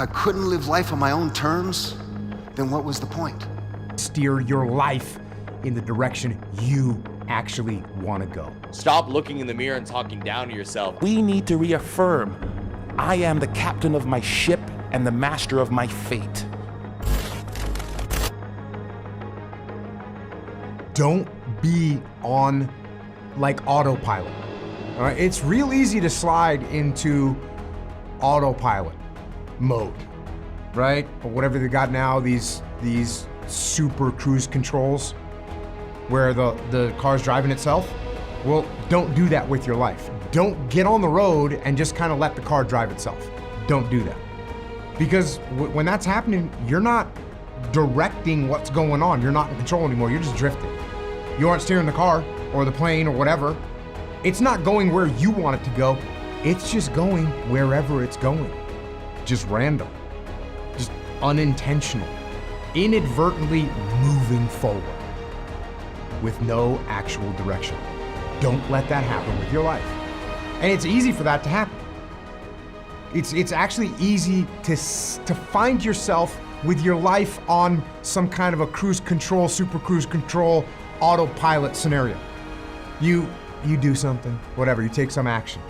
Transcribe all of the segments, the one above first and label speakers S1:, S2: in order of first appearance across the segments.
S1: if I couldn't live life on my own terms, then what was the point?
S2: Steer your life in the direction you actually want to go.
S3: Stop looking in the mirror and talking down to yourself.
S4: We need to reaffirm, I am the captain of my ship and the master of my fate.
S2: Don't be on like autopilot. All right? It's real easy to slide into autopilot mode, right? Or whatever they got now, these super cruise controls where the car's driving itself. Well, don't do that with your life. Don't get on the road and just kind of let the car drive itself. Don't do that. Because when that's happening, you're not directing what's going on. You're not in control anymore. You're just drifting. You aren't steering the car or the plane or whatever. It's not going where you want it to go. It's just going wherever it's going. Just random. Just unintentional. Inadvertently moving forward with no actual direction. Don't let that happen with your life. And it's easy for that to happen. It's actually easy to find yourself with your life on some kind of a cruise control, super cruise control, autopilot scenario. You do something, whatever, you take some action.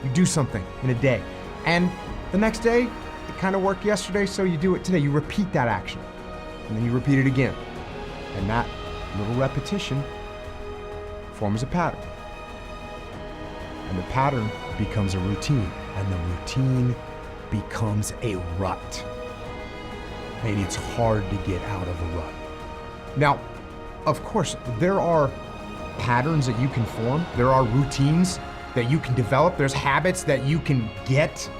S2: You do something in a day. And the next day, it kind of worked yesterday, so you do it today. You repeat that action. And then you repeat it again. And that little repetition forms a pattern. And the pattern becomes a routine. And the routine becomes a rut. And it's hard to get out of a rut. Now, of course, there are patterns that you can form. There are routines that you can develop. There's habits that you can get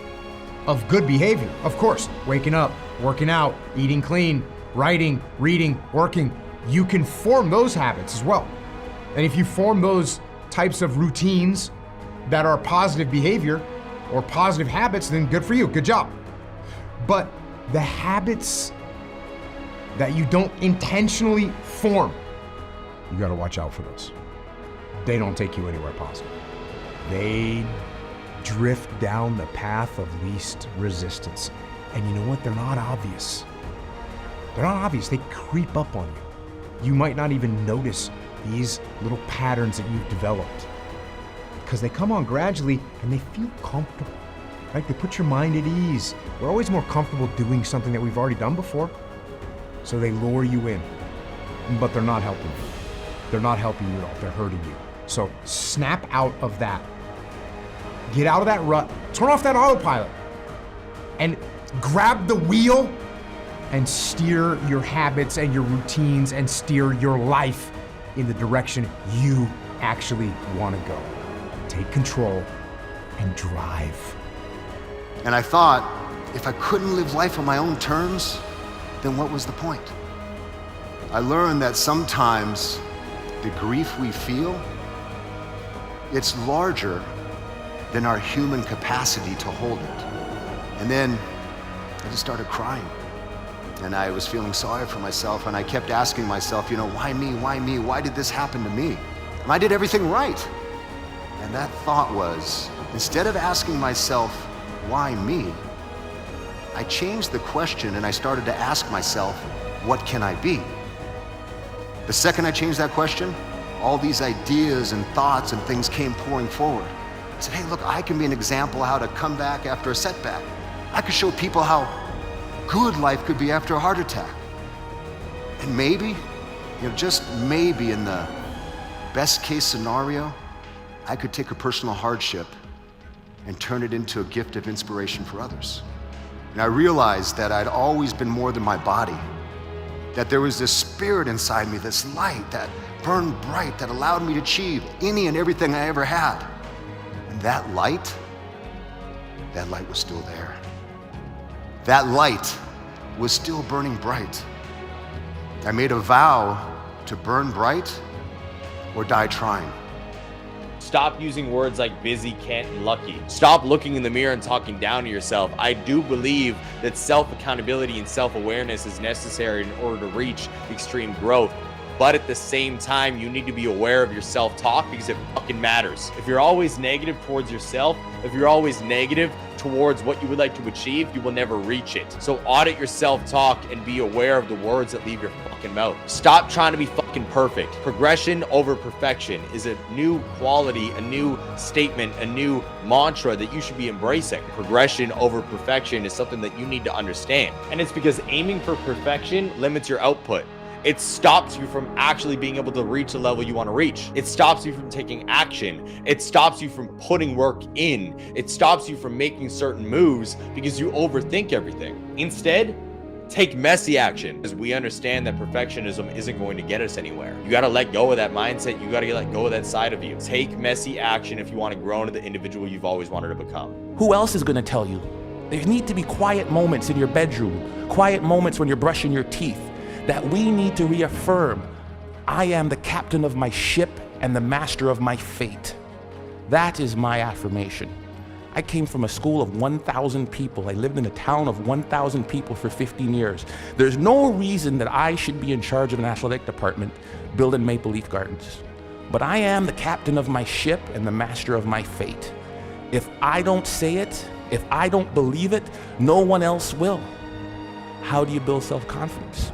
S2: of good behavior. Of course, waking up, working out, eating clean, writing, reading, working. You can form those habits as well. And if you form those types of routines that are positive behavior or positive habits, then good for you, good job. But the habits that you don't intentionally form, you gotta watch out for those. They don't take you anywhere positive. They drift down the path of least resistance. And you know what? They're not obvious. They're not obvious. They creep up on you. You might not even notice these little patterns that you've developed because they come on gradually and they feel comfortable, right? They put your mind at ease. We're always more comfortable doing something that we've already done before. So they lure you in, but they're not helping you. They're not helping you at all. They're hurting you. So snap out of that. Get out of that rut. Turn off that autopilot and grab the wheel and steer your habits and your routines and steer your life in the direction you actually want to go. Take control and drive.
S1: And I thought, if I couldn't live life on my own terms, then what was the point? I learned that sometimes the grief we feel, it's larger than our human capacity to hold it. And then I just started crying. And I was feeling sorry for myself, and I kept asking myself, why me? Why me? Why did this happen to me? And I did everything right. And that thought was, instead of asking myself, why me? I changed the question and I started to ask myself, what can I be? The second I changed that question, all these ideas and thoughts and things came pouring forward. I said, hey, look, I can be an example of how to come back after a setback. I could show people how good life could be after a heart attack. And maybe, just maybe in the best case scenario, I could take a personal hardship and turn it into a gift of inspiration for others. And I realized that I'd always been more than my body, that there was this spirit inside me, this light that burned bright, that allowed me to achieve any and everything I ever had. And that light was still there. That light was still burning bright. I made a vow to burn bright or die trying.
S3: Stop using words like busy, can't, and lucky. Stop looking in the mirror and talking down to yourself. I do believe that self-accountability and self-awareness is necessary in order to reach extreme growth. But at the same time, you need to be aware of your self-talk because it fucking matters. If you're always negative towards yourself, if you're always negative towards what you would like to achieve, you will never reach it. So audit your self-talk and be aware of the words that leave your fucking mouth. Stop trying to be fucking perfect. Progression over perfection is a new quality, a new statement, a new mantra that you should be embracing. Progression over perfection is something that you need to understand. And it's because aiming for perfection limits your output. It stops you from actually being able to reach the level you want to reach. It stops you from taking action. It stops you from putting work in. It stops you from making certain moves because you overthink everything. Instead, take messy action, because we understand that perfectionism isn't going to get us anywhere. You got to let go of that mindset. You got to let go of that side of you. Take messy action if you want to grow into the individual you've always wanted to become.
S4: Who else is going to tell you? There need to be quiet moments in your bedroom, quiet moments when you're brushing your teeth, that we need to reaffirm, I am the captain of my ship and the master of my fate. That is my affirmation. I came from a school of 1,000 people. I lived in a town of 1,000 people for 15 years. There's no reason that I should be in charge of an athletic department building Maple Leaf Gardens. But I am the captain of my ship and the master of my fate. If I don't say it, if I don't believe it, no one else will. How do you build self-confidence?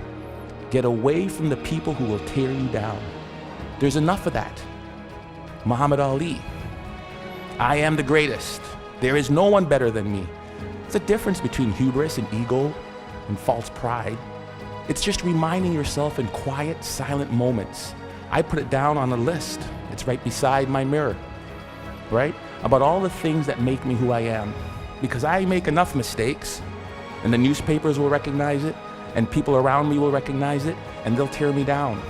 S4: Get away from the people who will tear you down. There's enough of that. Muhammad Ali. I am the greatest. There is no one better than me. It's a difference between hubris and ego and false pride. It's just reminding yourself in quiet, silent moments. I put it down on a list. It's right beside my mirror, right? About all the things that make me who I am. Because I make enough mistakes, and the newspapers will recognize it, and people around me will recognize it, and they'll tear me down.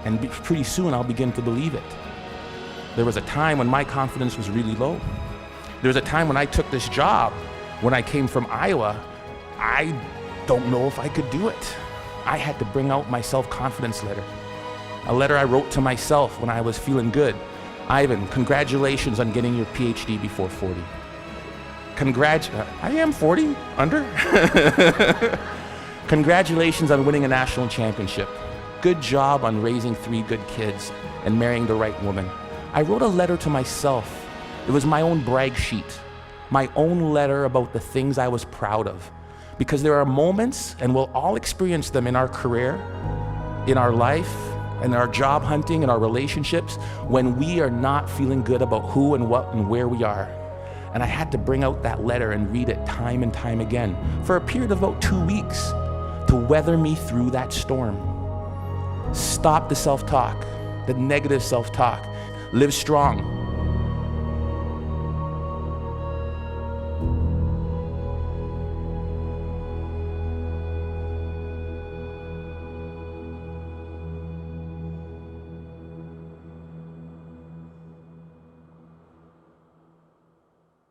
S4: And pretty soon I'll begin to believe it. There was a time when my confidence was really low. There was a time when I took this job, when I came from Iowa, I don't know if I could do it. I had to bring out my self-confidence letter. A letter I wrote to myself when I was feeling good. Ivan, congratulations on getting your PhD before 40. I am 40, under? Congratulations on winning a national championship. Good job on raising 3 good kids and marrying the right woman. I wrote a letter to myself. It was my own brag sheet, my own letter about the things I was proud of. Because there are moments, and we'll all experience them in our career, in our life, in our job hunting, in our relationships, when we are not feeling good about who and what and where we are. And I had to bring out that letter and read it time and time again for a period of about 2 weeks to weather me through that storm. Stop the self-talk, the negative self-talk. Live strong.